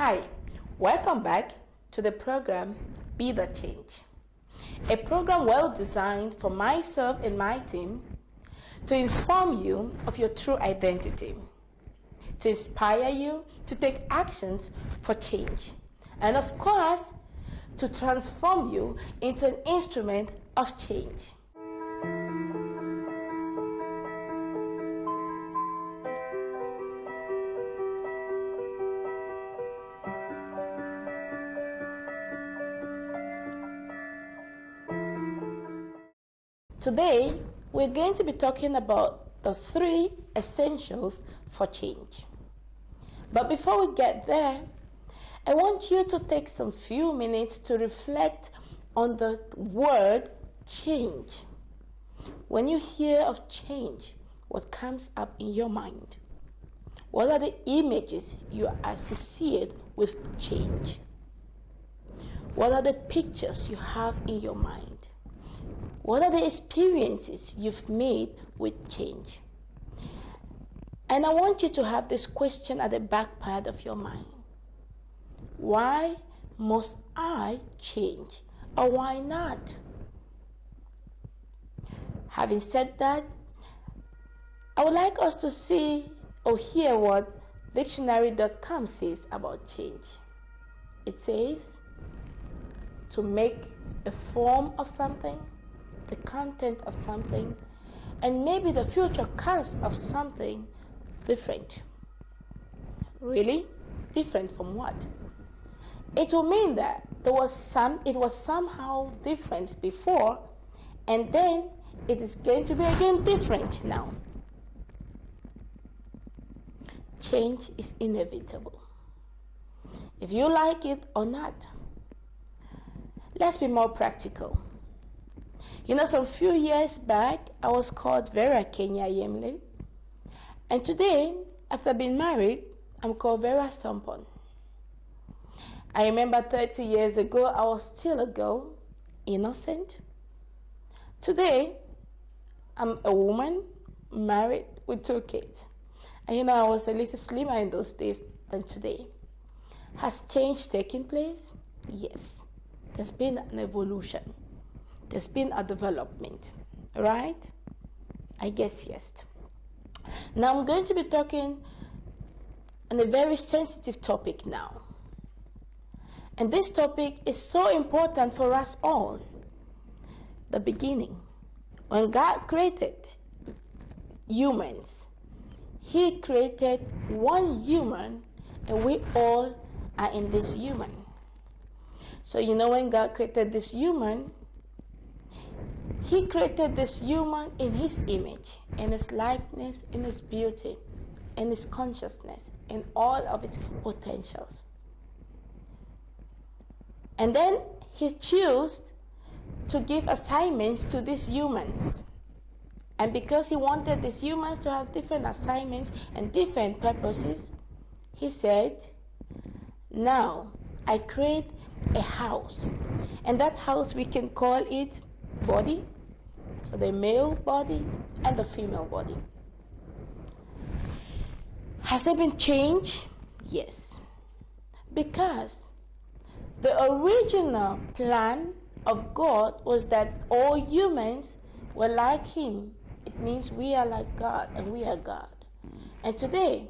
Hi, welcome back to the program Be the Change, a program well designed for myself and my team to inform you of your true identity, to inspire you to take actions for change, and of course, to transform you into an instrument of change. Today, we're going to be talking about the 3 essentials for change. But before we get there, I want you to take some few minutes to reflect on the word change. When you hear of change, what comes up in your mind? What are the images you associate with change? What are the pictures you have in your mind? What are the experiences you've made with change? And I want you to have this question at the back part of your mind. Why must I change? Or why not? Having said that, I would like us to see or hear what dictionary.com says about change. It says, to make a form of something, the content of something, and maybe the future course of something different. Really? Different from what? It will mean that it was somehow different before, and then it is going to be again different now. Change is inevitable, if you like it or not. Let's be more practical. You know, some few years back, I was called Vera Kenya Yemle. And today, after being married, I'm called Vera Sompon. I remember 30 years ago, I was still a girl, innocent. Today, I'm a woman, married with 2 kids. And you know, I was a little slimmer in those days than today. Has change taken place? Yes. There's been an evolution. There's been a development, right? I guess yes. Now I'm going to be talking on a very sensitive topic now. And this topic is so important for us all. The beginning. When God created humans, He created one human, and we all are in this human. So you know, when God created this human, He created this human in His image, in His likeness, in His beauty, in His consciousness, in all of its potentials. And then He chose to give assignments to these humans. And because He wanted these humans to have different assignments and different purposes, He said, now I create a house. And that house, we can call it body. So the male body and the female body. Has there been change? Yes. Because the original plan of God was that all humans were like Him. It means we are like God and we are God. And today,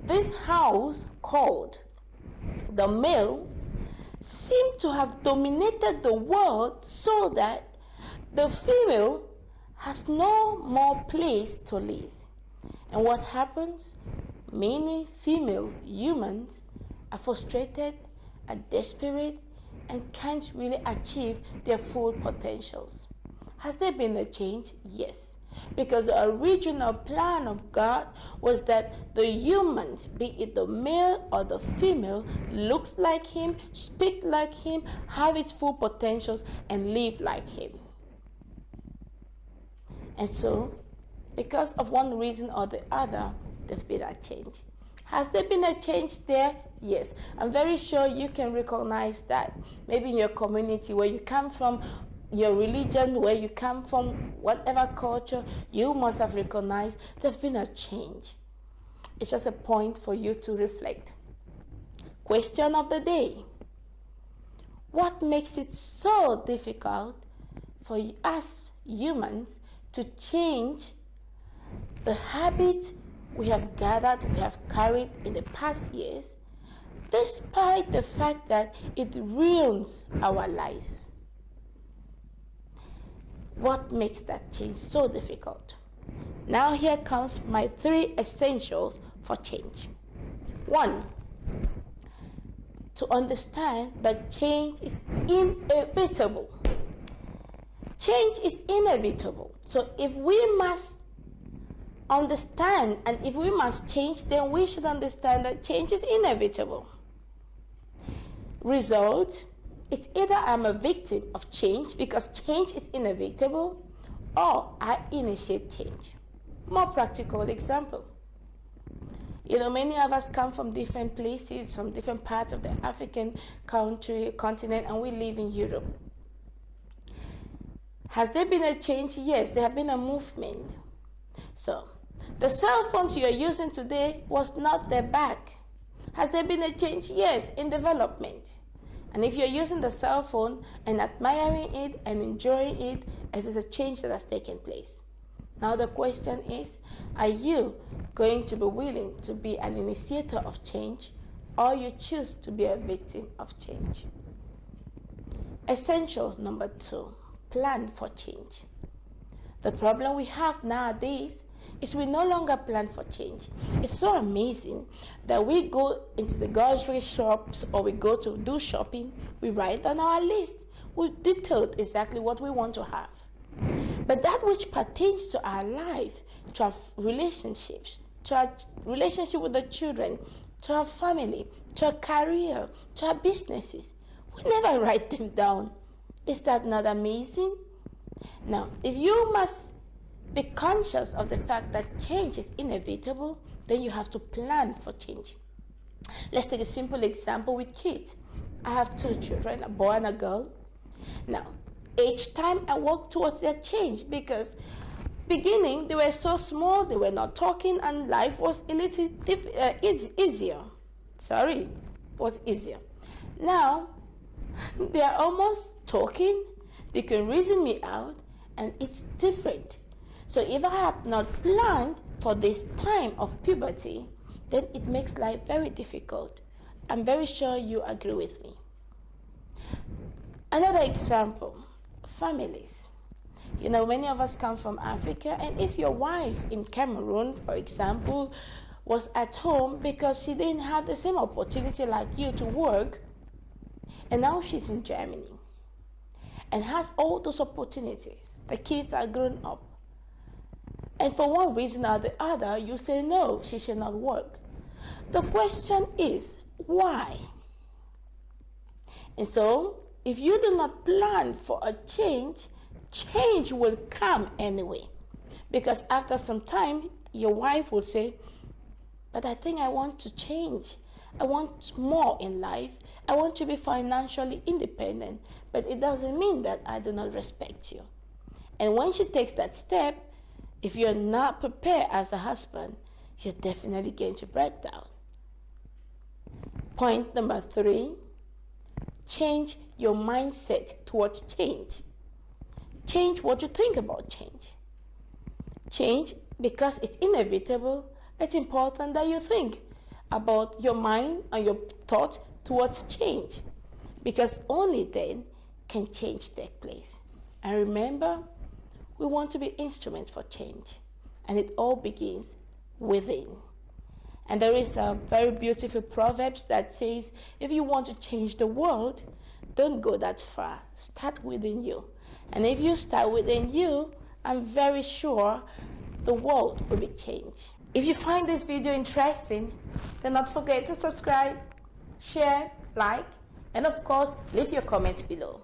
this house called the male seemed to have dominated the world so that the female has no more place to live. And what happens? Many female humans are frustrated, are desperate, and can't really achieve their full potentials. Has there been a change? Yes. Because the original plan of God was that the humans, be it the male or the female, looks like Him, speak like Him, have its full potentials, and live like Him. And so, because of one reason or the other, there's been a change. Has there been a change there? Yes. I'm very sure you can recognize that. Maybe in your community, where you come from, your religion, where you come from, whatever culture, you must have recognized there's been a change. It's just a point for you to reflect. question of the day. What makes it so difficult for us humans to change the habit we have gathered, we have carried in the past years, despite the fact that it ruins our lives? What makes that change so difficult? Now here comes my 3 essentials for change. 1, to understand that change is inevitable. Change is inevitable. So if we must understand and if we must change, then we should understand that change is inevitable. Result, it's either I'm a victim of change because change is inevitable, or I initiate change. More practical example. Many of us come from different places, from different parts of the African continent, and we live in Europe. Has there been a change? Yes, there has been a movement. So, the cell phones you are using today was not there back. Has there been a change? Yes, in development. And if you're using the cell phone and admiring it and enjoying it, it is a change that has taken place. Now the question is, are you going to be willing to be an initiator of change, or you choose to be a victim of change? Essentials number 2, plan for change. The problem we have nowadays is we no longer plan for change. It's so amazing that we go into the grocery shops or we go to do shopping, we write on our list, we detail exactly what we want to have. But that which pertains to our life, to our relationships, to our relationship with the children, to our family, to our career, to our businesses, we never write them down. Is that not amazing? Now, if you must be conscious of the fact that change is inevitable, then you have to plan for change. Let's take a simple example with kids. I have 2 children, a boy and a girl. Now, each time I work towards their change, because beginning they were so small, they were not talking, and life was a little easier. Was easier. Now, they are almost talking, they can reason me out, and it's different. So if I had not planned for this time of puberty, then it makes life very difficult. I'm very sure you agree with me. Another example, families. Many of us come from Africa, and if your wife in Cameroon, for example, was at home because she didn't have the same opportunity like you to work, and now she's in Germany and has all those opportunities, the kids are grown up, and for one reason or the other, you say no, she should not work. The question is, why? And so, if you do not plan for a change, change will come anyway. Because after some time, your wife will say, but I think I want to change. I want more in life. I want to be financially independent. But it doesn't mean that I do not respect you. And when she takes that step, if you're not prepared as a husband, you're definitely going to break down. Point number 3, change your mindset towards change. Change what you think about change. Change, because it's inevitable, it's important that you think about your mind and your thoughts towards change, because only then can change take place. And remember, we want to be instruments for change, and it all begins within. And there is a very beautiful proverb that says, if you want to change the world, don't go that far. Start within you. And if you start within you, I'm very sure the world will be changed. If you find this video interesting, then don't forget to subscribe, share, like, and of course, leave your comments below.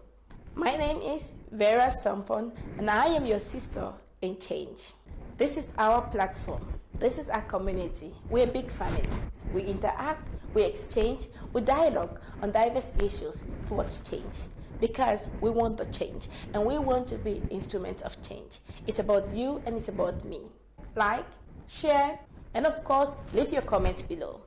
My name is Vera Sompon, and I am your sister in change. This is our platform. This is our community. We're a big family. We interact, we exchange, we dialogue on diverse issues towards change, because we want the change and we want to be instruments of change. It's about you and it's about me. Like, share, and of course, leave your comments below.